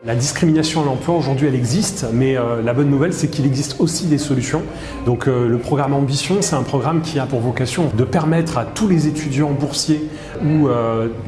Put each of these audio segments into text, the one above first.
La discrimination à l'emploi, aujourd'hui, elle existe, mais la bonne nouvelle, c'est qu'il existe aussi des solutions. Donc le programme Ambition, c'est un programme qui a pour vocation de permettre à tous les étudiants boursiers ou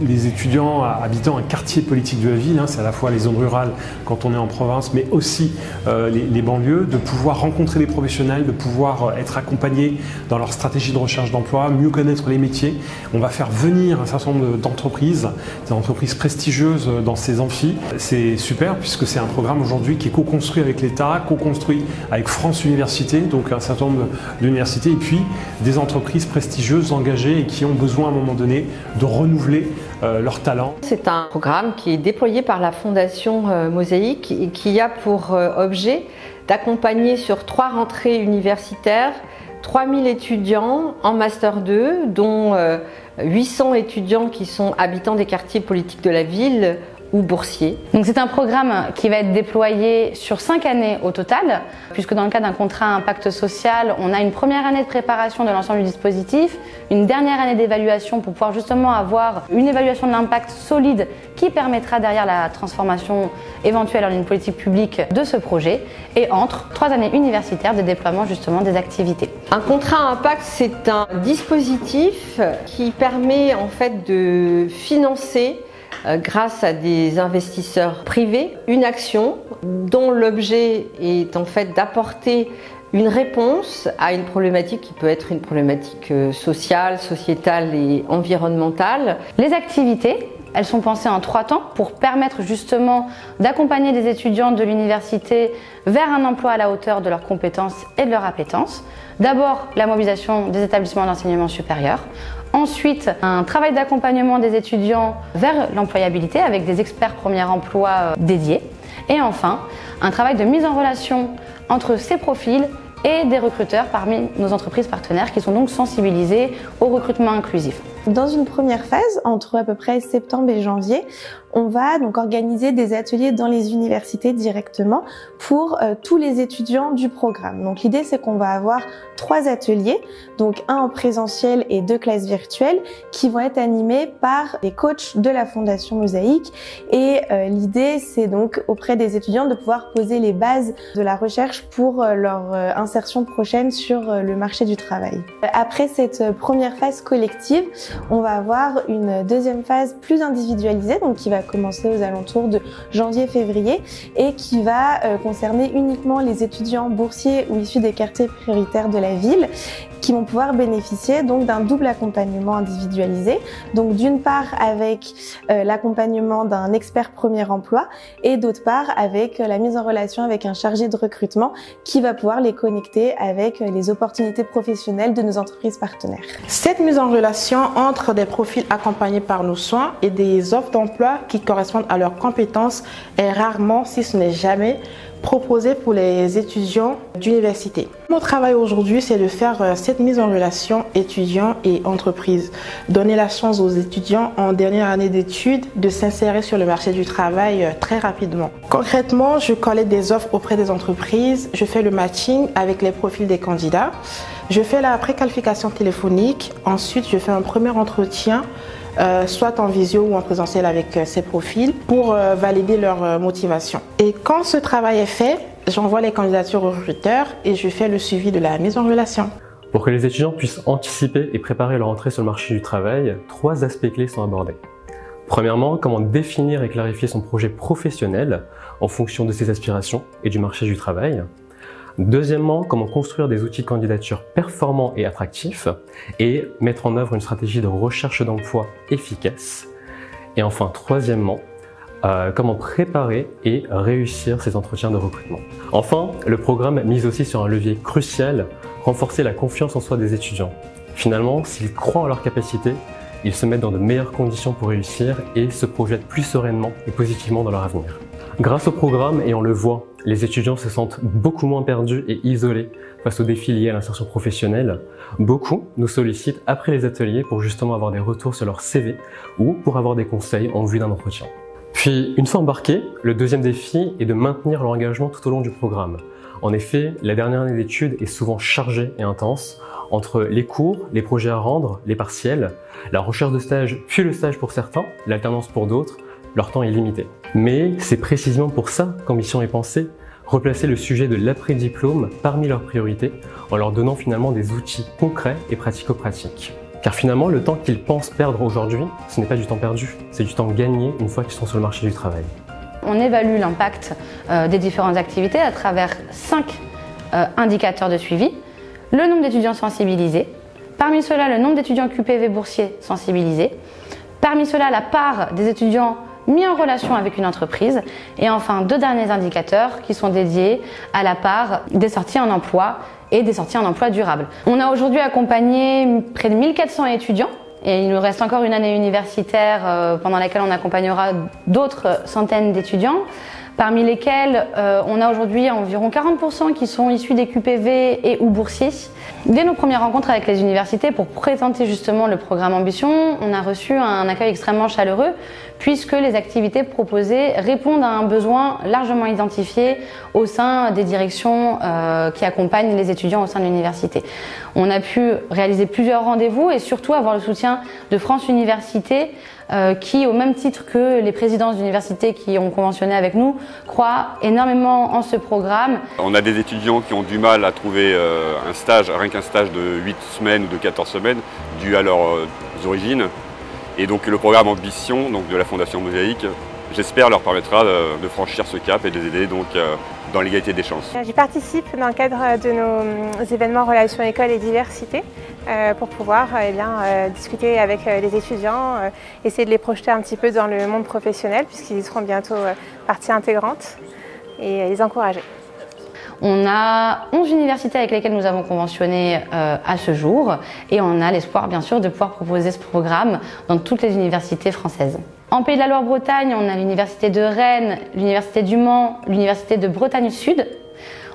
les étudiants habitant un quartier politique de la ville, c'est à la fois les zones rurales quand on est en province, mais aussi les banlieues, de pouvoir rencontrer des professionnels, de pouvoir être accompagnés dans leur stratégie de recherche d'emploi, mieux connaître les métiers. On va faire venir un certain nombre d'entreprises, des entreprises prestigieuses dans ces amphis. C'est super puisque c'est un programme aujourd'hui qui est co-construit avec l'État, co-construit avec France Université, donc un certain nombre d'universités et puis des entreprises prestigieuses engagées et qui ont besoin à un moment donné de renouveler leurs talents. C'est un programme qui est déployé par la Fondation Mosaïque et qui a pour objet d'accompagner sur 3 rentrées universitaires 3000 étudiants en Master 2, dont 800 étudiants qui sont habitants des quartiers politiques de la ville ou boursiers. Donc c'est un programme qui va être déployé sur 5 années au total, puisque dans le cadre d'un contrat à impact social, on a une première année de préparation de l'ensemble du dispositif, une dernière année d'évaluation pour pouvoir justement avoir une évaluation de l'impact solide qui permettra derrière la transformation éventuelle en une politique publique de ce projet, et entre 3 années universitaires de déploiement justement des activités. Un contrat à impact, c'est un dispositif qui permet en fait de financer grâce à des investisseurs privés, une action dont l'objet est en fait d'apporter une réponse à une problématique qui peut être une problématique sociale, sociétale et environnementale. Les activités, elles sont pensées en 3 temps pour permettre justement d'accompagner des étudiants de l'université vers un emploi à la hauteur de leurs compétences et de leur appétence. D'abord, la mobilisation des établissements d'enseignement supérieur. Ensuite, un travail d'accompagnement des étudiants vers l'employabilité avec des experts premier emploi dédiés. Et enfin, un travail de mise en relation entre ces profils et des recruteurs parmi nos entreprises partenaires qui sont donc sensibilisés au recrutement inclusif. Dans une première phase, entre à peu près septembre et janvier, on va donc organiser des ateliers dans les universités directement pour tous les étudiants du programme. Donc l'idée, c'est qu'on va avoir 3 ateliers, donc un en présentiel et 2 classes virtuelles qui vont être animés par des coachs de la Fondation Mosaïque. Et l'idée, c'est donc auprès des étudiants de pouvoir poser les bases de la recherche pour leur insertion prochaine sur le marché du travail. Après cette première phase collective, on va avoir une deuxième phase plus individualisée, donc qui va commencer aux alentours de janvier-février et qui va concerner uniquement les étudiants boursiers ou issus des quartiers prioritaires de la ville qui vont pouvoir bénéficier donc d'un double accompagnement individualisé. Donc d'une part avec l'accompagnement d'un expert premier emploi et d'autre part avec la mise en relation avec un chargé de recrutement qui va pouvoir les connecter avec les opportunités professionnelles de nos entreprises partenaires. Cette mise en relation entre des profils accompagnés par nos soins et des offres d'emploi qui correspondent à leurs compétences est rarement, si ce n'est jamais, proposé pour les étudiants d'université. Mon travail aujourd'hui, c'est de faire cette mise en relation étudiants et entreprises. Donner la chance aux étudiants en dernière année d'études de s'insérer sur le marché du travail très rapidement. Concrètement, je collecte des offres auprès des entreprises, je fais le matching avec les profils des candidats, je fais la préqualification téléphonique, ensuite je fais un premier entretien soit en visio ou en présentiel avec ces profils pour valider leur motivation. Et quand ce travail est fait, j'envoie les candidatures aux recruteurs et je fais le suivi de la mise en relation. Pour que les étudiants puissent anticiper et préparer leur entrée sur le marché du travail, 3 aspects clés sont abordés. Premièrement, comment définir et clarifier son projet professionnel en fonction de ses aspirations et du marché du travail. Deuxièmement, comment construire des outils de candidature performants et attractifs et mettre en œuvre une stratégie de recherche d'emploi efficace. Et enfin, troisièmement, comment préparer et réussir ces entretiens de recrutement. Enfin, le programme mise aussi sur un levier crucial, renforcer la confiance en soi des étudiants. Finalement, s'ils croient en leurs capacités, ils se mettent dans de meilleures conditions pour réussir et se projettent plus sereinement et positivement dans leur avenir. Grâce au programme, et on le voit, les étudiants se sentent beaucoup moins perdus et isolés face aux défis liés à l'insertion professionnelle. Beaucoup nous sollicitent après les ateliers pour justement avoir des retours sur leur CV ou pour avoir des conseils en vue d'un entretien. Puis, une fois embarqués, le deuxième défi est de maintenir leur engagement tout au long du programme. En effet, la dernière année d'études est souvent chargée et intense entre les cours, les projets à rendre, les partiels, la recherche de stage, puis le stage pour certains, l'alternance pour d'autres, leur temps est limité. Mais c'est précisément pour ça qu'Ambition est pensée, replacer le sujet de l'après-diplôme parmi leurs priorités en leur donnant finalement des outils concrets et pratico-pratiques. Car finalement, le temps qu'ils pensent perdre aujourd'hui, ce n'est pas du temps perdu, c'est du temps gagné une fois qu'ils sont sur le marché du travail. On évalue l'impact des différentes activités à travers 5 indicateurs de suivi. Le nombre d'étudiants sensibilisés, parmi ceux-là le nombre d'étudiants QPV boursiers sensibilisés, parmi ceux-là la part des étudiants mis en relation avec une entreprise et enfin 2 derniers indicateurs qui sont dédiés à la part des sorties en emploi et des sorties en emploi durable. On a aujourd'hui accompagné près de 1400 étudiants et il nous reste encore une année universitaire pendant laquelle on accompagnera d'autres centaines d'étudiants, parmi lesquels on a aujourd'hui environ 40% qui sont issus des QPV et ou boursiers. Dès nos premières rencontres avec les universités pour présenter justement le programme Ambition, on a reçu un accueil extrêmement chaleureux puisque les activités proposées répondent à un besoin largement identifié au sein des directions qui accompagnent les étudiants au sein de l'université. On a pu réaliser plusieurs rendez-vous et surtout avoir le soutien de France Université qui, au même titre que les présidences d'universités qui ont conventionné avec nous, croient énormément en ce programme. On a des étudiants qui ont du mal à trouver un stage, rien qu'un stage de 8 semaines ou de 14 semaines, dû à leurs origines. Et donc le programme Ambition donc de la Fondation Mosaïque, j'espère leur permettra de franchir ce cap et de les aider donc, dans l'égalité des chances. J'y participe dans le cadre de nos événements Relations École et Diversité pour pouvoir discuter avec les étudiants, essayer de les projeter un petit peu dans le monde professionnel puisqu'ils y seront bientôt partie intégrante et les encourager. On a 11 universités avec lesquelles nous avons conventionné à ce jour et on a l'espoir bien sûr de pouvoir proposer ce programme dans toutes les universités françaises. En Pays de la Loire-Bretagne, on a l'université de Rennes, l'université du Mans, l'université de Bretagne Sud.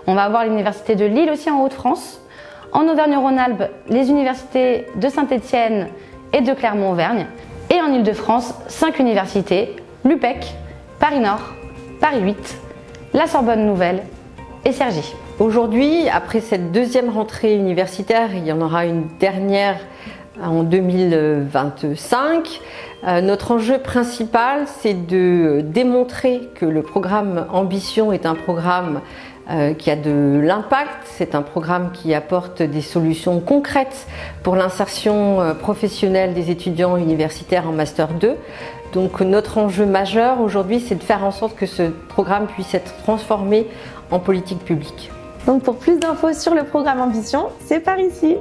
On va avoir l'université de Lille aussi en Hauts-de-France. En Auvergne-Rhône-Alpes, les universités de Saint-Étienne et de Clermont-Auvergne. Et en Île-de-France, 5 universités, l'UPEC, Paris-Nord, Paris 8, la Sorbonne Nouvelle et Cergy. Aujourd'hui, après cette deuxième rentrée universitaire, il y en aura une dernière en 2025. Notre enjeu principal, c'est de démontrer que le programme Ambition est un programme qui a de l'impact, c'est un programme qui apporte des solutions concrètes pour l'insertion professionnelle des étudiants universitaires en Master 2. Donc notre enjeu majeur aujourd'hui, c'est de faire en sorte que ce programme puisse être transformé en politique publique. Donc pour plus d'infos sur le programme Ambition, c'est par ici.